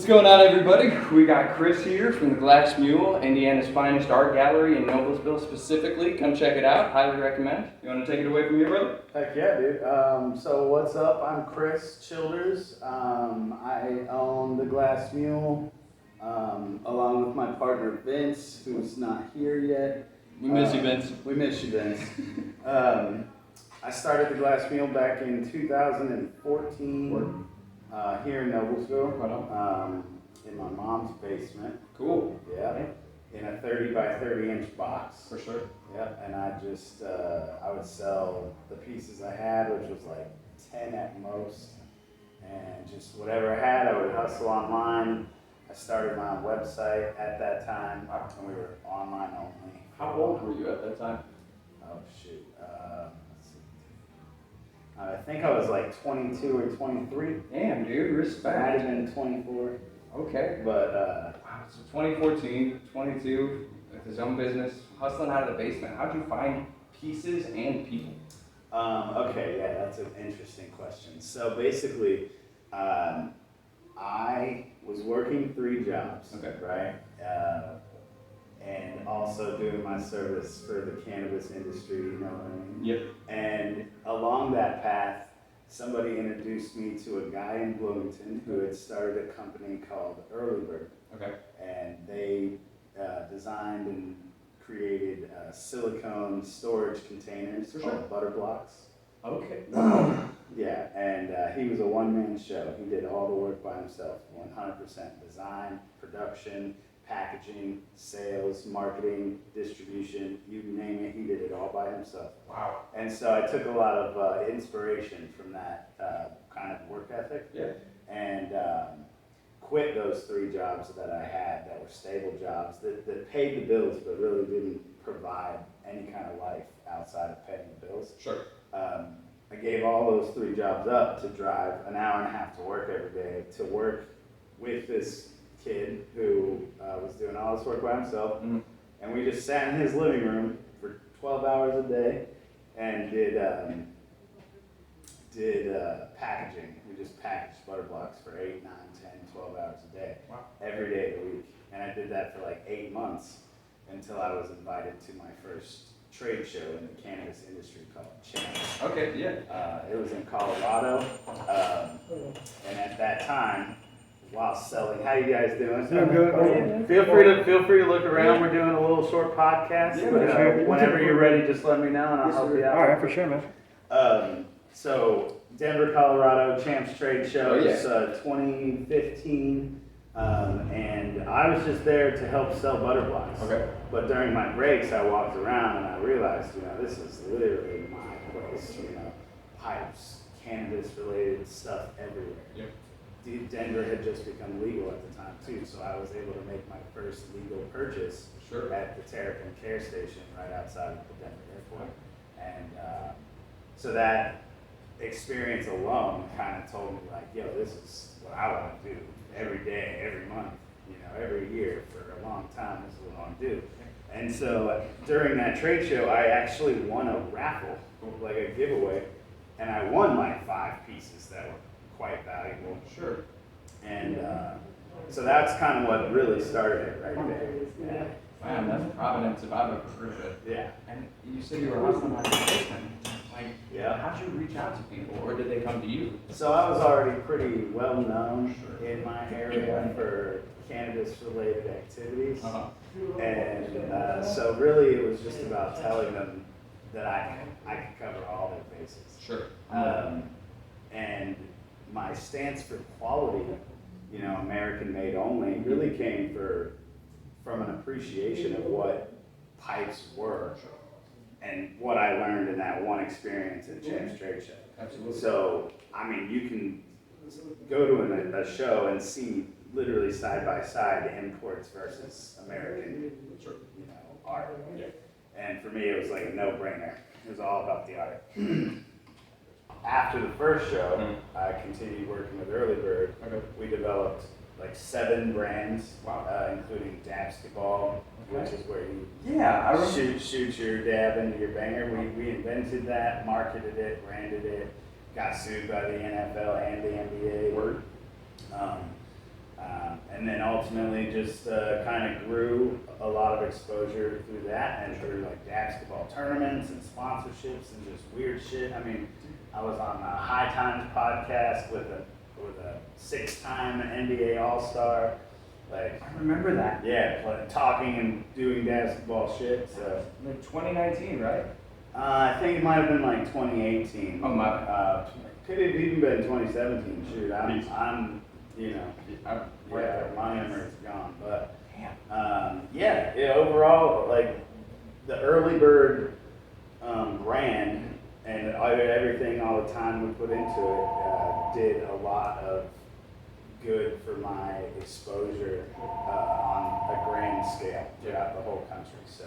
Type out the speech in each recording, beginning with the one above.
What's going on, everybody? We got Chris here from the Glass Mule, Indiana's finest art gallery in Noblesville specifically. Come check it out. Highly recommend. You want to take it away from here, brother? Heck yeah, dude. So what's up? I'm Chris Childers. I own the Glass Mule, along with my partner Vince, who's not here yet. We miss you, Vince. We miss you, Vince. I started the Glass Mule back in 2014 here in Noblesville, in my mom's basement. Cool. Yeah. In a 30 by 30 inch box. For sure. Yep, and I just, I would sell the pieces I had, which was like 10 at most, and just whatever I had, I would hustle online. I started my own website at that time, and we were online only. How old were you at that time? Oh shoot, let's see. I think I was like 22 or 23. Damn, dude, respect. Might have been 24. Okay. But, wow, so 2014, 22, with his own business, hustling out of the basement. How'd you find pieces and people? Okay, yeah, that's an interesting question. So basically, I was working 3 jobs, okay, right? And also doing my service for the cannabis industry, you know what I mean? Yep. And along that path, somebody introduced me to a guy in Bloomington who had started a company called Early Bird. Okay. And they designed and created silicone storage containers called butter blocks. Okay. Yeah, and he was a one-man show. He did all the work by himself, 100% design, production, packaging, sales, marketing, distribution, you name it, he did it all by himself. Wow. And so I took a lot of inspiration from that kind of work ethic. Yeah. And quit those 3 jobs that I had that were stable jobs that paid the bills but really didn't provide any kind of life outside of paying the bills. Sure. I gave all those 3 jobs up to drive an hour and a half to work every day, to work with this kid who was doing all this work by himself. Mm-hmm. And we just sat in his living room for 12 hours a day and did packaging. We just packaged butter blocks for 8, 9, 10, 12 hours a day, wow, every day of the week. And I did that for like 8 months until I was invited to my first trade show in the cannabis industry called CHEAH. Okay, yeah. It was in Colorado, and at that time, while selling, how you guys doing? Doing good. Feel free to look around. We're doing a little short podcast. Yeah, But, sure. whenever you're ready, just let me know and I'll help you out. All right, for sure, man. So Denver, Colorado, Champs Trade Show. Oh, yeah. It's 2015, and I was just there to help sell butter blocks. Okay. But during my breaks, I walked around and I realized, this is literally my place. Pipes, cannabis-related stuff everywhere. Yep. Denver had just become legal at the time too, so I was able to make my first legal purchase at the Terrapin Care Station right outside of the Denver airport. And so that experience alone kind of told me like, yo, this is what I want to do every day, every month, every year for a long time. This is what I want to do. And so during that trade show, I actually won a raffle, like a giveaway, and I won like 5 pieces that were quite valuable. Sure. And so that's kind of what really started it right there. Yeah. Man, that's Providence if I've ever heard of it. Yeah. And you said you were hustling out of the basement. Like, yeah. How'd you reach out to people, or did they come to you? So I was already pretty well known in my area for cannabis-related activities. Uh-huh. And so really it was just about telling them that I could cover all their bases. Sure. And my stance for quality, American made only, really came from an appreciation of what pipes were and what I learned in that one experience at CHEAH Trade Show. Absolutely. So, you can go to a show and see literally side by side imports versus American, art. Yeah. And for me, it was like a no-brainer. It was all about the art. After the first show, I continued working with Early Bird. Okay. We developed like 7 brands, including Dabsketball, which is where you shoot your dab into your banger. We invented that, marketed it, branded it, got sued by the NFL and the NBA. And then ultimately just kind of grew a lot of exposure through that and through like basketball tournaments and sponsorships and just weird shit. I mean, I was on a High Times podcast with a 6-time NBA All-Star. Like, I remember that. yeah, talking and doing basketball shit. So Like 2019, right? I think it might have been like 2018. Oh my. Could have even been 2017. Shoot, I'm you know, yeah, my memory's gone. But yeah, overall, like the early bird brand and everything, all the time we put into it, did a lot of good for my exposure on a grand scale throughout the whole country. So,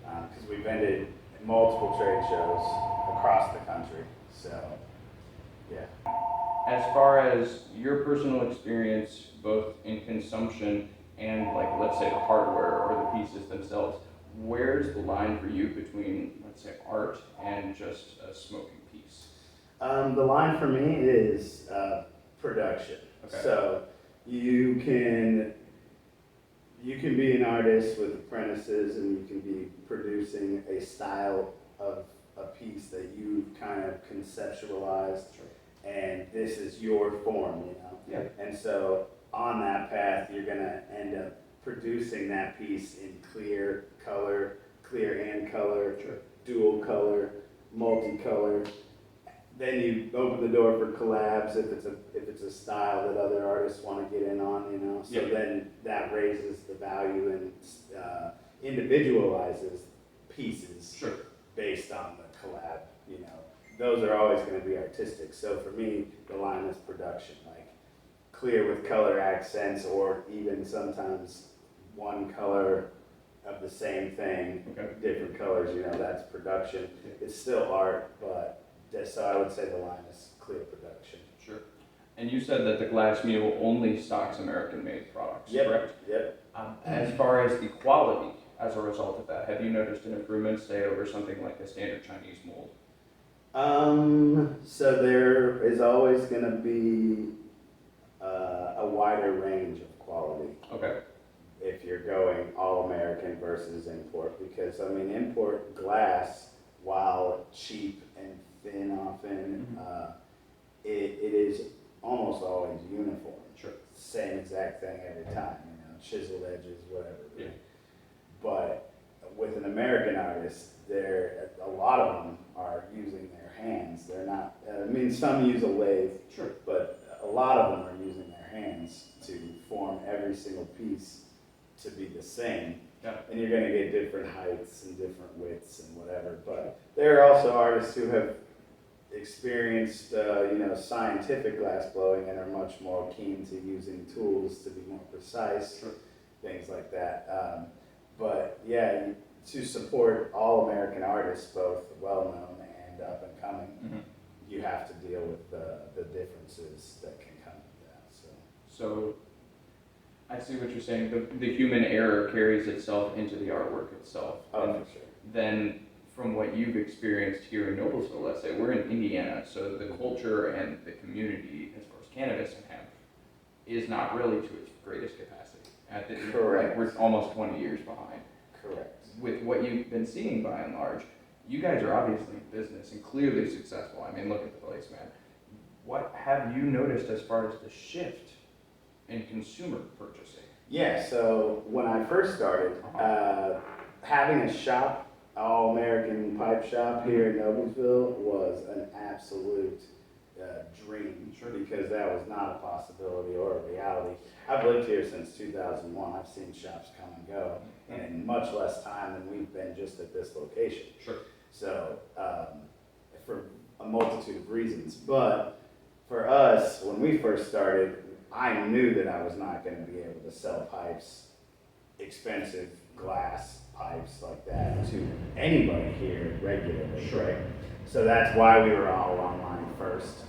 because we vended multiple trade shows across the country. So, yeah. As far as your personal experience, both in consumption and like, let's say the hardware or the pieces themselves, where's the line for you between, let's say, art and just a smoking piece? The line for me is production. Okay. So you can be an artist with apprentices, and you can be producing a style of a piece that you've kind of conceptualized, and this is your form, you know. Yeah. And so on that path, you're gonna end up producing that piece in clear and color, dual color, multicolor. Then you open the door for collabs if it's a style that other artists want to get in on, you know. So then that raises the value and individualizes pieces based on the collab, you know. Those are always going to be artistic. So for me, the line is production, like clear with color accents, or even sometimes one color of the same thing, different colors, you know, that's production. It's still art, but so I would say the line is clear production. Sure. And you said that the Glass Mule only stocks American-made products, correct? Yep. As far as the quality as a result of that, have you noticed an improvement, say, over something like a standard Chinese mold? So there is always going to be a wider range of quality. Okay. If you're going all American versus import, because I mean, import glass, while cheap and thin often, it is almost always uniform. Sure. Same exact thing every time, you know, chiseled edges, whatever. Yeah. But with an American artist, a lot of them are using their hands. They're not, I mean, some use a lathe, but a lot of them are using their hands to form every single piece to be the same. And you're going to get different heights and different widths and whatever. But there are also artists who have experienced, scientific glass blowing and are much more keen to using tools to be more precise, things like that. But yeah, to support all American artists, both well-known and up-and-coming, you have to deal with the differences that can come with that. So I see what you're saying. The human error carries itself into the artwork itself. Oh, for sure. Then, from what you've experienced here in Noblesville, let's say, we're in Indiana, so the culture and the community, as far as cannabis and hemp, is not really to its greatest capacity. Correct. We're almost 20 years behind. Correct. With what you've been seeing by and large, you guys are obviously in business and clearly successful. I mean, look at the place, man. What have you noticed as far as the shift in consumer purchasing? Yeah, so when I first started, having a shop, all-American pipe shop here in Noblesville was an absolute dream, because that was not a possibility or a reality. I've lived here since 2001. I've seen shops come and go in much less time than we've been just at this location. So, for a multitude of reasons. But for us, when we first started, I knew that I was not going to be able to sell pipes, expensive glass pipes like that, to anybody here regularly, right? So that's why we were all online first,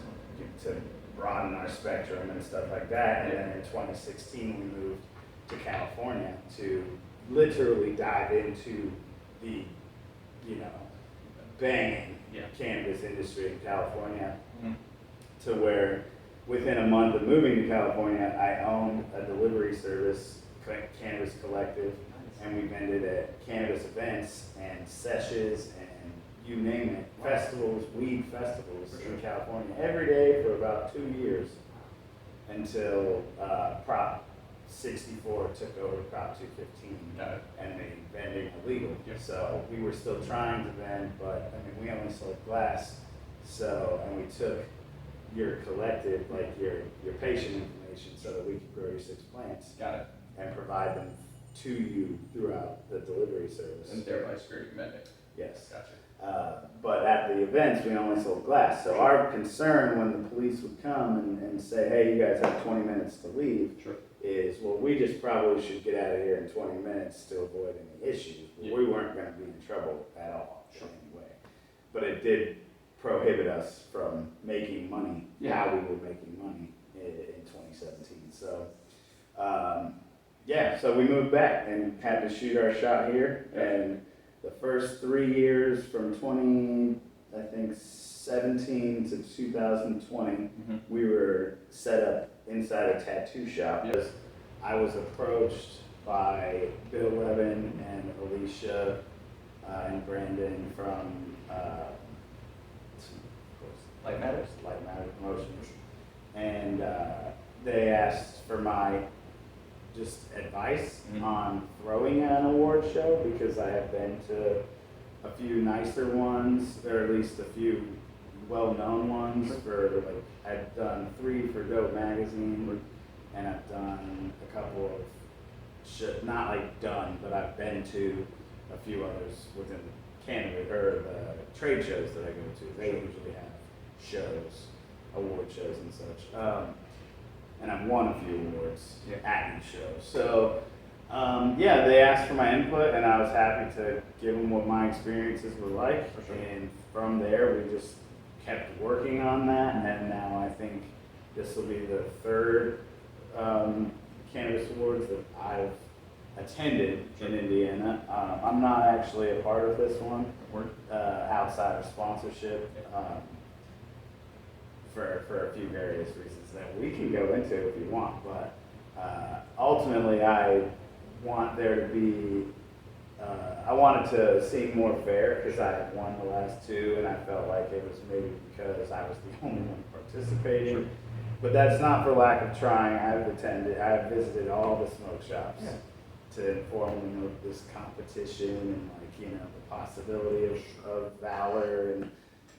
to broaden our spectrum and stuff like that. And then in 2016, we moved to California to literally dive into the, banging cannabis industry in California, to where within a month of moving to California, I owned a delivery service, Cannabis Collective, and we vended at cannabis events and sessions and you name it, festivals, weed festivals in California every day for about 2 years until Prop 64 took over Prop 215 and made vending illegal. So we were still trying to vend, but I mean, we only sold glass. So, and we took your collected, like your patient information so that we could grow your 6 plants. And provide them to you throughout the delivery service. And thereby security vending. Yes. Gotcha. But at the events, we only sold glass. So our concern when the police would come and say, hey, you guys have 20 minutes to leave, is, well, we just probably should get out of here in 20 minutes to avoid any issues. We weren't going to be in trouble at all in any way. But it did prohibit us from making money how we were making money in 2017. So, so we moved back and had to shoot our shot here. And the first 3 years from 2017 to 2020, we were set up inside a tattoo shop. I was approached by Bill Levin and Alicia and Brandon from Light Matters Promotions, and they asked for my just advice on throwing an award show, because I have been to a few nicer ones, or at least a few well-known ones. For like, I've done 3 for Dope Magazine, and I've done a couple of not like done, but I've been to a few others within Canada or the trade shows that I go to. They usually have shows, award shows and such. And I've won a few awards at these shows. So, they asked for my input, and I was happy to give them what my experiences were like. And from there, we just kept working on that. And now I think this will be the 3rd Cannabis Awards that I've attended in Indiana. I'm not actually a part of this one outside of sponsorship. For a few various reasons that we can go into if you want, but ultimately I want there to be, I wanted to seem more fair because I had won the last 2 and I felt like it was maybe because I was the only one participating, but that's not for lack of trying. I've visited all the smoke shops to inform them of this competition and the possibility of valor and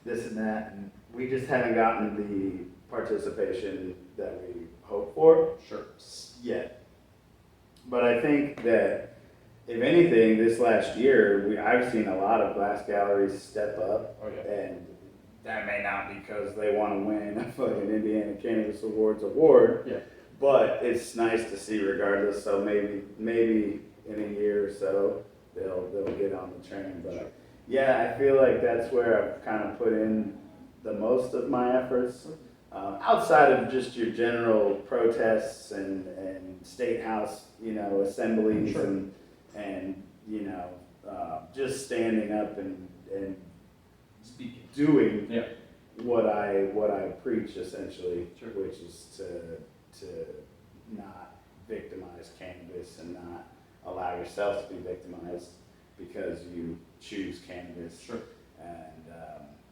this and that, and we just haven't gotten the participation that we hope for yet. But I think that, if anything, this last year, I've seen a lot of glass galleries step up, and that may not be because they want to win a fucking Indiana Cannabis Awards award, but it's nice to see regardless. So maybe in a year or so they'll get on the train. But I feel like that's where I've kind of put in the most of my efforts, outside of just your general protests and state house, assemblies and just standing up and speaking, doing what I preach essentially, which is to not victimize cannabis and not allow yourself to be victimized because you choose cannabis. And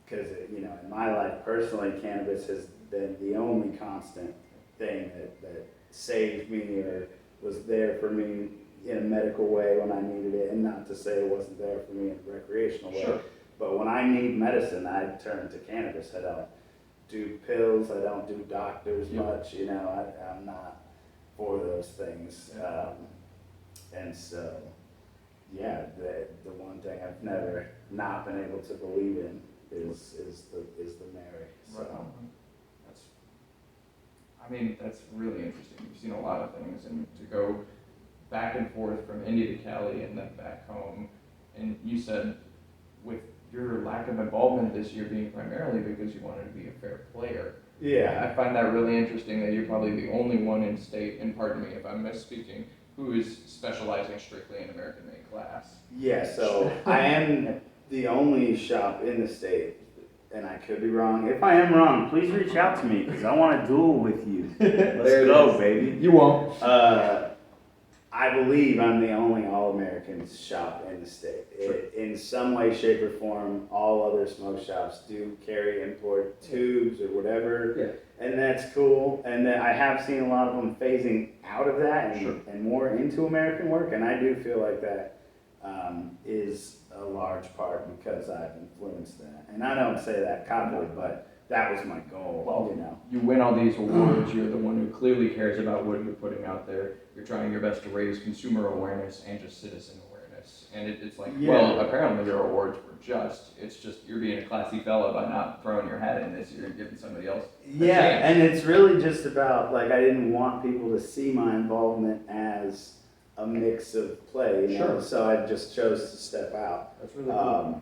because in my life personally, cannabis has been the only constant thing that saved me or was there for me in a medical way when I needed it, and not to say it wasn't there for me in a recreational way. But when I need medicine, I turn to cannabis. I don't do pills. I don't do doctors much. I'm not for those things. And so, the one thing I've never not been able to believe in is the Mary. So. That's really interesting. You've seen a lot of things, and to go back and forth from Indy to Cali and then back home, and you said with your lack of involvement this year being primarily because you wanted to be a fair player. I find that really interesting that you're probably the only one in state, and pardon me if I'm misspeaking, who is specializing strictly in American-made glass. So I am the only shop in the state and I could be wrong. If I am wrong, please reach out to me because I want to duel with you. Let's There it go, is. baby. You won't. I believe I'm the only All-American shop in the state. In some way, shape, or form, all other smoke shops do carry import tubes or whatever, Yeah. and that's cool. And then I have seen a lot of them phasing out of that and more into American work, and I do feel like that is a large part because I've influenced that. And I don't say that cockily, but that was my goal, Well, you know. You win all these awards, you're the one who clearly cares about what you're putting out there. You're trying your best to raise consumer awareness and just citizen awareness. And it's like, well, apparently your awards were just. It's just you're being a classy fella by not throwing your hat in this year and giving somebody else a chance. And it's really just about, like, I didn't want people to see my involvement as a mix of play, you know? So I just chose to step out. That's really cool.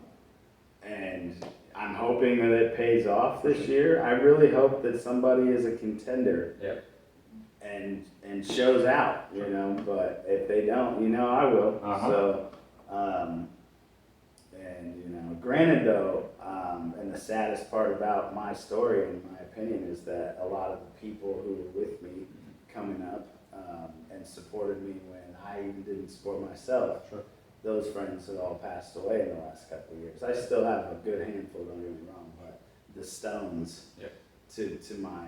And I'm hoping that it pays off this year. I really hope that somebody is a contender and shows out, you know, but if they don't, you know, I will. So, and, you know, granted though, and the saddest part about my story, in my opinion, is that a lot of the people who were with me coming up and supported me when I even didn't support myself, those friends have all passed away in the last couple of years. I still have a good handful, don't get me wrong, but the stones to my,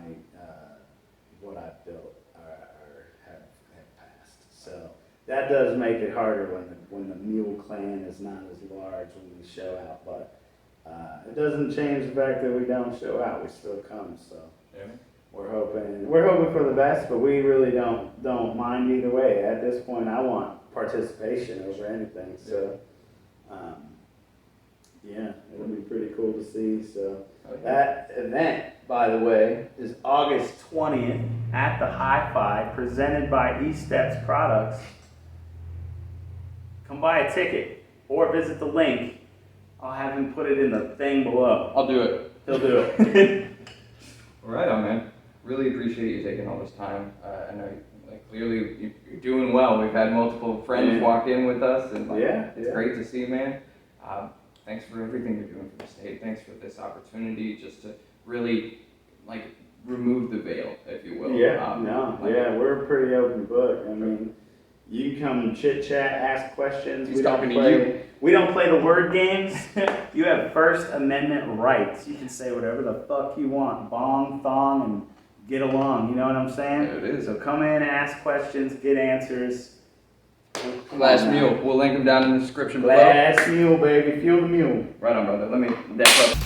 what I've built have passed. So that does make it harder when the Mule clan is not as large when we show out, but it doesn't change the fact that we don't show out. We still come, so we're hoping for the best, but we really don't mind either way. At this point, I want participation over anything. So, it'll be pretty cool to see. So that event, by the way, is August 20th at the Hi-Fi, presented by E-Steps Products. Come buy a ticket or visit the link. I'll have him put it in the thing below. I'll do it. He'll do it. All right, man. Really appreciate you taking all this time. I know, clearly you're doing well. We've had multiple friends walk in with us, and it's great to see, man. Thanks for everything you're doing for the state. Thanks for this opportunity just to really, remove the veil, if you will. We're a pretty open book. I mean, you can come and chit chat, ask questions. He's talking to you. We don't play the word games. You have First Amendment rights. You can say whatever the fuck you want. Bong, thong, and get along. You know what I'm saying? There it is. So come in, ask questions, get answers. Glass Mule. We'll link them down in the description below. Glass Mule, baby. Fuel the mule. Right on, brother. Let me dap up.